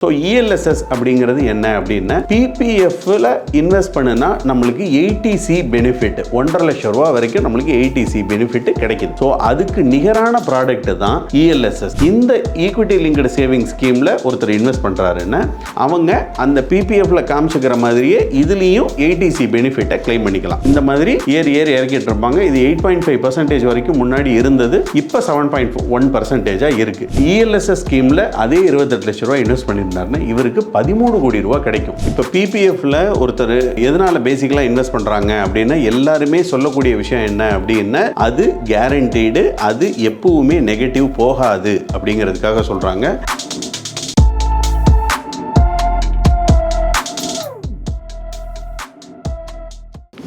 So ELSS அப்படிங்கிறது என்ன அப்படின்னா பிபிஎஃப்ல இன்வெஸ்ட் பண்ணுனா நம்மளுக்கு 80C பெனிஃபிட் 1.5 லட்சம் ரூபா வரைக்கும் நம்மளுக்கு 80C பெனிஃபிட் கிடைக்குது. ஸோ அதுக்கு நிகரான ப்ராடக்ட் தான் இஎல்எஸ்எஸ். இந்த ஈக்விட்டி லிங்க்டு சேவிங் ஸ்கீம்ல ஒருத்தர் இன்வெஸ்ட் பண்றாருன்னா அவங்க அந்த பிபிஎஃப்ல காமிச்சுக்கிற மாதிரியே இதுலயும் 80C பெனிஃபிட்டை கிளைம் பண்ணிக்கலாம். இந்த மாதிரி ஏறி இறக்கிட்டு இருப்பாங்க. இது 8.5% வரைக்கும் முன்னாடி இருந்தது, இப்போ 7.1% இருக்கு. இஎல்எஸ்எஸ் ஸ்கீம்ல அதே 28 லட்சம் ரூபாய் இன்வெஸ்ட் பண்ணி இவருக்கு 13 கோடி ரூபாய் கிடைக்கும். இப்ப பிபிஎஃப்ல ஒருத்தர் எதனால பேசிக்கலா இன்வெஸ்ட் பண்றாங்க அப்படின்னா எல்லாருமே சொல்லக்கூடிய விஷயம் என்ன அப்படின்னா அது கேரண்டீடு, அது எப்பவுமே நெகட்டிவ் போகாது அப்படிங்கிறதுக்காக சொல்றாங்க.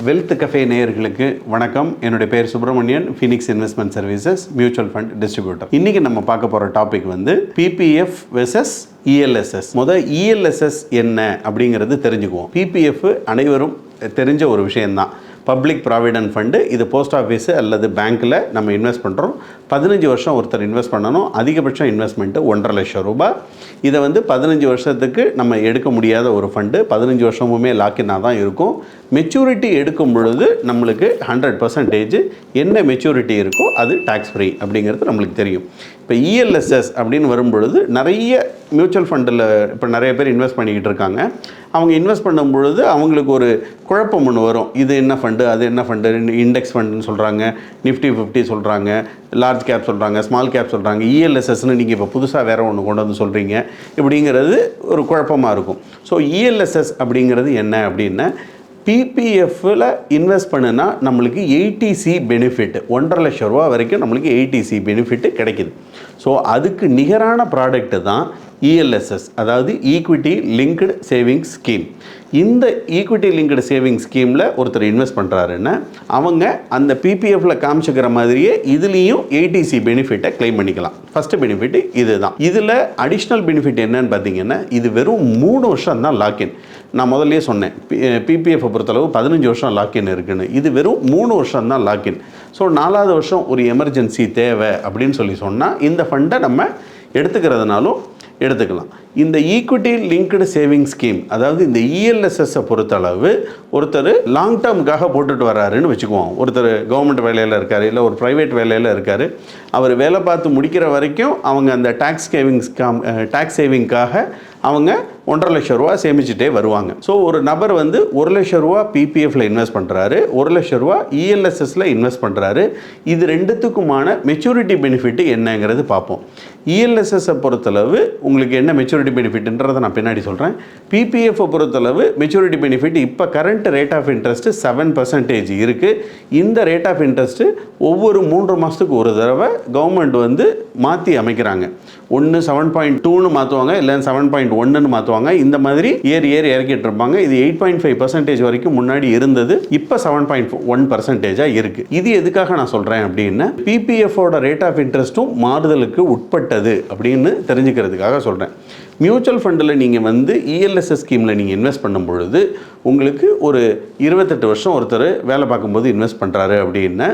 வெல்த் கஃபே நேயர்களுக்கு வணக்கம். என்னுடைய பேர் Subramanian, Phoenix investment services mutual fund distributor. இன்னைக்கு நம்ம பார்க்க போற டாபிக் வந்து பிபிஎஃப் வெர்சஸ் இஎல்எஸ்எஸ். இஎல்எஸ்எஸ் என்ன அப்படிங்கிறது தெரிஞ்சுக்குவோம். பிபிஎஃப் அனைவரும் தெரிஞ்ச ஒரு விஷயம்தான். Public provident fund. இது போஸ்ட் ஆஃபீஸு அல்லது பேங்க்கில் நம்ம இன்வெஸ்ட் பண்ணுறோம். 15 வருஷம் ஒருத்தர் இன்வெஸ்ட் பண்ணணும். அதிகபட்சம் இன்வெஸ்ட்மெண்ட்டு 1.5 லட்சம் ரூபாய். இதை வந்து 15 வருஷத்துக்கு நம்ம எடுக்க முடியாத ஒரு ஃபண்டு. 15 வருஷமுமே லாக்கினாக தான் இருக்கும். மெச்சூரிட்டி எடுக்கும் பொழுது நம்மளுக்கு 100% என்ன மெச்சூரிட்டி இருக்கோ அது டேக்ஸ் ஃப்ரீ அப்படிங்கிறது நம்மளுக்கு தெரியும். இப்போ இஎல்எஸ்எஸ் அப்படின்னு வரும்பொழுது நிறைய மியூச்சுவல் ஃபண்டில் இப்போ நிறைய பேர் இன்வெஸ்ட் பண்ணிக்கிட்டு இருக்காங்க. அவங்க இன்வெஸ்ட் பண்ணும் பொழுது அவங்களுக்கு ஒரு குழப்பம் ஒன்று வரும். இது என்ன ஃபண்டு, அது என்ன ஃபண்டு, இண்டெக்ஸ் ஃபண்டுன்னு சொல்கிறாங்க, நிஃப்டி 50 சொல்கிறாங்க, லார்ஜ் கேப் சொல்கிறாங்க, ஸ்மால் கேப் சொல்கிறாங்க. இஎல்எஸ்எஸ்ன்னு நீங்கள் இப்போ புதுசாக வேறு ஒன்று கொண்டு வந்து சொல்கிறீங்க. இப்படிங்கிறது ஒரு குழப்பமாக இருக்கும். ஸோ இஎல்எஸ்எஸ் அப்படிங்கிறது என்ன அப்படின்னா பிபிஎஃப்ல இன்வெஸ்ட் பண்ணுனா நம்மளுக்கு 80C பெனிஃபிட் 1.5 லட்சம் ரூபா வரைக்கும் நம்மளுக்கு 80C பெனிஃபிட் கிடைக்குது. ஸோ அதுக்கு நிகரான ப்ராடக்ட் தான் இஎல்எஸ்எஸ், அதாவது ஈக்விட்டி லிங்க்டு சேவிங் ஸ்கீம். இந்த ஈக்விட்டி லிங்க்டு சேவிங் ஸ்கீமில் ஒருத்தர் இன்வெஸ்ட் பண்ணுறாருன்னா அவங்க அந்த பிபிஎஃப்ல காமிச்சுக்கிற மாதிரியே இதுலேயும் 80C பெனிஃபிட்டை கிளைம் பண்ணிக்கலாம். ஃபஸ்ட்டு பெனிஃபிட் இது தான். இதில் அடிஷ்னல் பெனிஃபிட் என்னன்னு பார்த்தீங்கன்னா இது வெறும் 3 வருஷம் தான் லாக்இன். நான் முதல்லே சொன்னேன் பிபிஎஃப்பை பொறுத்தளவு 15 வருஷம் லாக்இன் இருக்குன்னு. இது வெறும் 3 வருஷம் தான் லாக்இன். ஸோ 4வது வருஷம் ஒரு எமர்ஜென்சி தேவை அப்படின்னு சொன்னால் இந்த ஃபண்டை நம்ம எடுத்துக்கிறதுனாலும் எடுத்துக்கலாம். இந்த ஈக்விட்டி லிங்க்டு சேவிங் ஸ்கீம், அதாவது இந்த இஎல்எஸ்எஸ்ஸை பொறுத்தளவு ஒருத்தர் லாங் டேர்முக்காக போட்டுட்டு வர்றாருன்னு வச்சுக்குவோம். ஒருத்தர் கவர்மெண்ட் வேலையில் இருக்கார், இல்லை ஒரு ப்ரைவேட் வேலையில் இருக்கார். அவர் வேலை பார்த்து முடிக்கிற வரைக்கும் அவங்க அந்த டேக்ஸ் சேவிங்காக அவங்க 1.5 லட்சம் ரூபா சேமிச்சுட்டே வருவாங்க. ஸோ ஒரு நபர் வந்து 1 லட்சம் ரூபா பிபிஎஃப்ல இன்வெஸ்ட் பண்ணுறாரு, 1 லட்சம் ரூபா இஎல்எஸ்எஸ்ல இன்வெஸ்ட் பண்ணுறாரு. இது ரெண்டுத்துக்குமான மெச்சூரிட்டி பெனிஃபிட் என்னங்கிறது பார்ப்போம். இஎல்எஸ்எஸ்ஸை பொறுத்தளவு உங்களுக்கு என்ன மெச்சூரிட்டி பெனிஃபிட்ன்றதை நான் பின்னாடி சொல்கிறேன். பிபிஎஃப்பை பொறுத்தளவு மெச்சூரிட்டி பெனிஃபிட் இப்போ கரண்ட் ரேட் ஆஃப் இன்ட்ரெஸ்ட் 7% இருக்குது. இந்த ரேட் ஆஃப் இன்ட்ரெஸ்ட்டு ஒவ்வொரு 3 மாதத்துக்கு ஒரு தடவை கவர்மெண்ட் வந்து மாற்றி அமைக்கிறாங்க. ஒன்று 7.2ன்னு மாற்றுவாங்க, இல்லை 7.1ன்னு மாற்றுவாங்க. இந்த மாதிரி ஏறி இறக்கிட்டு இருப்பாங்க. இது 8.5% வரைக்கும் முன்னாடி இருந்தது, இப்போ 7.1% இருக்குது. இது எதுக்காக நான் சொல்கிறேன் அப்படின்னா பிபிஎஃபோட ரேட் ஆஃப் இன்ட்ரெஸ்ட்டும் மாறுதலுக்கு உட்பட்டது அப்படின்னு தெரிஞ்சுக்கிறதுக்காக சொல்கிறேன். மியூச்சுவல் ஃபண்டில் நீங்கள் வந்து இஎல்எஸ்எஸ் ஸ்கீமில் நீங்கள் இன்வெஸ்ட் பண்ணும் பொழுது உங்களுக்கு ஒரு 28 வருஷம் ஒருத்தர் வேலை பார்க்கும்போது இன்வெஸ்ட் பண்ணுறாரு அப்படின்னா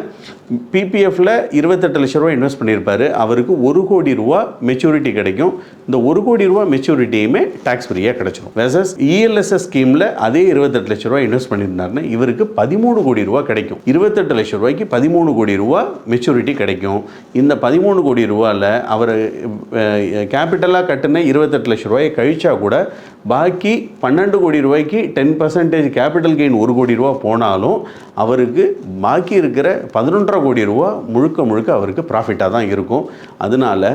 பிபிஎஃப்ல 28 லட்சம் ரூபா இன்வெஸ்ட் பண்ணியிருப்பார். அவருக்கு 1 கோடி ரூபா மெச்சூரிட்டி கிடைக்கும். இந்த 1 கோடி ரூபா மெச்சூரிட்டியுமே டேக்ஸ் ஃப்ரீயாக கிடைச்சிடும். வெர்சஸ் இஎல்எஸ்எஸ் ஸ்கீமில் அதே 28 லட்சம் ரூபா இன்வெஸ்ட் பண்ணியிருந்தாருன்னா இவருக்கு 13 கோடி ரூபா கிடைக்கும். 28 லட்சம் ரூபாய்க்கு 13 கோடி ரூபா மெச்சூரிட்டி கிடைக்கும். இந்த 13 கோடி ரூபாவில் அவர் கேபிட்டலாக கட்டின 28 லட்சம் ரூபாயை கழிச்சா கூட பாக்கி 12 கோடி ரூபாய்க்கு 10% கேபிட்டல் கெயின் 1 கோடி ரூபா போனாலும் அவருக்கு பாக்கி இருக்கிற 11.5 கோடி ரூபா முழுக்க அவருக்கு ப்ராஃபிட்டாக தான் இருக்கும். அதனால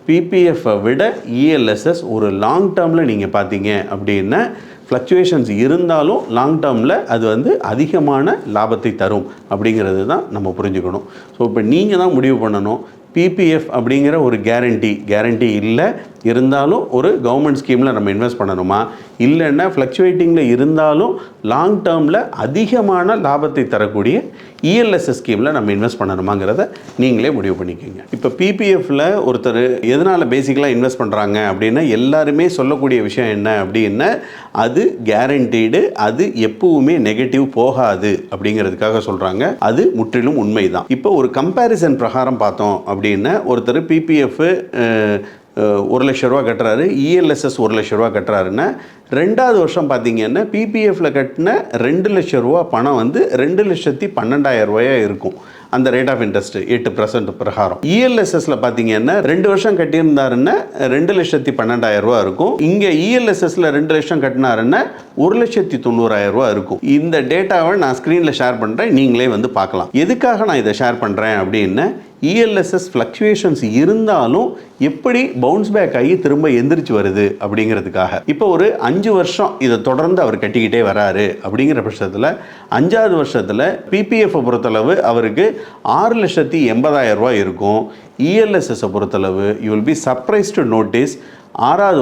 பிபிஎஃப்பை விட இஎல்எஸ்எஸ் ஒரு லாங் டேர்மில் நீங்கள் பார்த்தீங்க அப்படின்னா ஃப்ளக்சுவேஷன்ஸ் இருந்தாலும் லாங் டேர்மில் அது வந்து அதிகமான லாபத்தை தரும் அப்படிங்கிறது தான் நம்ம புரிஞ்சுக்கணும். ஸோ இப்போ நீங்கள் தான் முடிவு பண்ணணும். பிபிஎஃப் அப்படிங்கிற ஒரு கேரண்டி இல்லை, இருந்தாலும் ஒரு கவர்மெண்ட் ஸ்கீமில் நம்ம இன்வெஸ்ட் பண்ணணுமா, இல்லைன்னா ஃப்ளக்சுவேட்டிங்கில் இருந்தாலும் லாங் டேர்மில் அதிகமான லாபத்தை தரக்கூடிய இஎல்எஸ்எஸ் ஸ்கீமில் நம்ம இன்வெஸ்ட் பண்ணணுமாங்கிறத நீங்களே முடிவு பண்ணிக்கோங்க. இப்போ பிபிஎஃப்ல ஒருத்தர் எதனால் பேசிக்கலாக இன்வெஸ்ட் பண்ணுறாங்க அப்படின்னா எல்லாருமே சொல்லக்கூடிய விஷயம் என்ன அப்படின்னா அது கேரண்டீடு, அது எப்பவுமே நெகட்டிவ் போகாது அப்படிங்கிறதுக்காக சொல்கிறாங்க. அது முற்றிலும் உண்மைதான். இப்போ ஒரு கம்பேரிசன் பிரகாரம் பார்த்தோம் அப்படின்னா ஒருத்தர் பிபிஎஃப் ₹1,00,000 கட்டுறாரு, இஎல்எஸ்எஸ் ₹1,00,000 கட்டுறாருன்னா 2வது வருஷம் பார்த்தீங்கன்னா பிபிஎஃப்ல கட்டின ₹2,00,000 பணம் வந்து ₹2,12,000 இருக்கும். அந்த ரேட் ஆஃப் இன்ட்ரெஸ்ட் 8% பிரகாரம். இஎல்எஸ்எஸ்ல பார்த்தீங்கன்னா 2 வருஷம் கட்டியிருந்தாருன்னா ₹2,12,000 இருக்கும். இங்கே இஎல்எஸ்எஸ்ல 2 லட்சம் கட்டினாருன்னா ₹1,90,000 இருக்கும். இந்த டேட்டாவை நான் ஸ்க்ரீனில் ஷேர் பண்ணுறேன், நீங்களே வந்து பார்க்கலாம். எதுக்காக நான் இதை ஷேர் பண்ணுறேன் அப்படின்னா, இஎல்எஸ்எஸ் ஃப்ளக்சுவேஷன்ஸ் இருந்தாலும் எப்படி பவுன்ஸ் பேக் ஆகி திரும்ப எந்திரிச்சு வருது அப்படிங்கிறதுக்காக. இப்போ ஒரு 5 வருஷம் இதை தொடர்ந்து அவர் கட்டிக்கிட்டே வராரு அப்படிங்கிற பட்சத்தில் 5வது வருஷத்தில் பிபிஎஃப் பொறுத்தளவு அவருக்கு ₹6,80,000 இருக்கும். இஎல்எஸ்எஸை பொறுத்தளவு you will be surprise to notice 5வது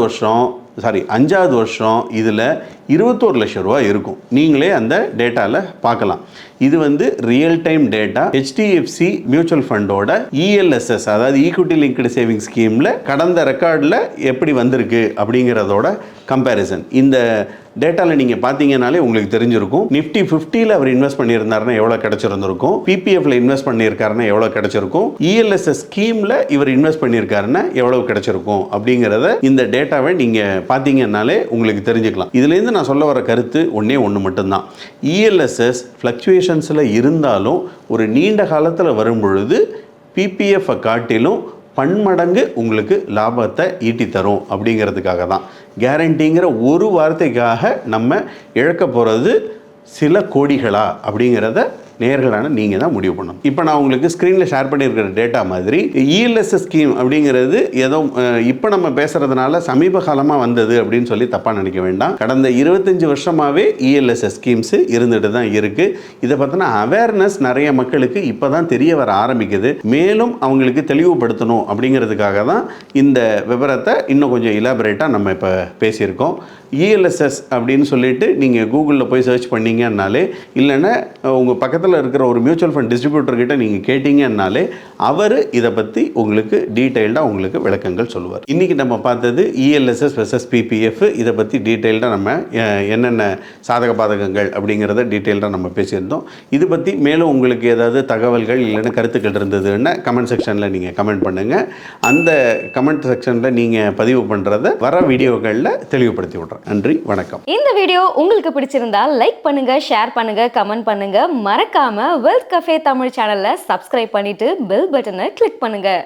வருஷம் இதில் ₹21,00,000 இருக்கும். நீங்களே அந்த டேட்டாவில் பார்க்கலாம். இது வந்து real time data. HDFC mutual ஃபண்டோட இஎல்எஸ்எஸ் அதாவது ஈக்விட்டி லிங்க்டு சேவிங் ஸ்கீமில் கடந்த ரெக்கார்டில் எப்படி வந்திருக்கு அப்படிங்கிறதோட கம்பேரிசன். இந்த டேட்டாவில் நீங்கள் பார்த்தீங்கன்னாலே உங்களுக்கு தெரிஞ்சிருக்கும். நிஃப்டி 50ல் அவர் இன்வெஸ்ட் பண்ணியிருந்தாருன்னா எவ்வளோ கிடைச்சிருந்திருக்கும், பிபிஎஃப்ல இன்வெஸ்ட் பண்ணியிருக்காருன்னா எவ்வளோ கிடைச்சிருக்கும், இஎல்எஸ்எஸ் ஸ்கீமில் இவர் இன்வெஸ்ட் பண்ணியிருக்காருன்னா எவ்வளோ கிடைச்சிருக்கும் அப்படிங்கிறத இந்த டேட்டாவை நீங்கள் பார்த்தீங்கன்னாலே உங்களுக்கு தெரிஞ்சுக்கலாம். இதுலேருந்து நான் சொல்ல வர கருத்து ஒன்று மட்டும்தான். இஎல்எஸ்எஸ் ஃப்ளக்சுவேஷன்ஸில் இருந்தாலும் ஒரு நீண்ட காலத்தில் வரும் பொழுது பிபிஎஃப்பை காட்டிலும் பன்மடங்கு உங்களுக்கு லாபத்தை ஈட்டி தரும் அப்படிங்கிறதுக்காக தான். கேரண்டிங்கிற ஒரு வார்த்தைக்காக நம்ம இழக்க போகிறது சில கோடிகளா அப்படிங்கிறத நேர்களான நீங்கள் தான் முடிவு பண்ணணும். இப்போ நான் உங்களுக்கு ஸ்க்ரீனில் ஷேர் பண்ணியிருக்கிற டேட்டா மாதிரி இஎல்எஸ்எஸ் ஸ்கீம் அப்படிங்கிறது ஏதோ இப்போ நம்ம பேசுகிறதுனால சமீப காலமாக வந்தது அப்படின்னு சொல்லி தப்பாக நினைக்க வேண்டாம். கடந்த 25 வருஷமாகவே இஎல்எஸ்எஸ் ஸ்கீம்ஸு இருந்துட்டு தான் இருக்குது. இதை பற்றின அவேர்னஸ் நிறைய மக்களுக்கு இப்போ தான் தெரிய வர ஆரம்பிக்குது. மேலும் அவங்களுக்கு தெளிவுபடுத்தணும் அப்படிங்கிறதுக்காக தான் இந்த விவரத்தை இன்னும் கொஞ்சம் இலாபரேட்டாக நம்ம இப்போ பேசியிருக்கோம். இஎல்எஸ்எஸ் அப்படின்னு சொல்லிட்டு நீங்கள் கூகுளில் போய் சர்ச் பண்ணிங்கன்னாலே, இல்லைன்னா உங்கள் பக்கத்தில் இருக்கிற ஒரு மியூச்சுவல் ஃபண்ட் டிஸ்ட்ரிபியூட்டர்கிட்ட நீங்கள் கேட்டிங்கன்னாலே அவர் இதை பற்றி உங்களுக்கு டீட்டெயில்டாக உங்களுக்கு விளக்கங்கள் சொல்லுவார். இன்றைக்கி நம்ம பார்த்தது இஎல்எஸ்எஸ் வெர்சஸ் பிபிஎஃப். இதை பற்றி டீட்டெயில்டாக நம்ம என்னென்ன சாதக பாதகங்கள் அப்படிங்கிறத டீட்டெயில்டாக நம்ம பேசியிருந்தோம். இது பற்றி மேலும் உங்களுக்கு ஏதாவது தகவல்கள் இல்லைன்னா கருத்துக்கள் இருந்ததுன்னா கமெண்ட் செக்ஷனில் நீங்கள் கமெண்ட் பண்ணுங்கள். அந்த கமெண்ட் செக்ஷனில் நீங்கள் பதிவு பண்ணுறதை வர வீடியோக்களில் தெளிவுபடுத்தி விட்றேன். நன்றி, வணக்கம். இந்த வீடியோ உங்களுக்கு பிடிச்சிருந்தா லைக் பண்ணுங்க, ஷேர் பண்ணுங்க, கமெண்ட் பண்ணுங்க. மறக்காம வெல்த் கஃபே தமிழ் சேனலை சப்ஸ்கிரைப் பண்ணிட்டு பெல் பட்டனை கிளிக் பண்ணுங்க.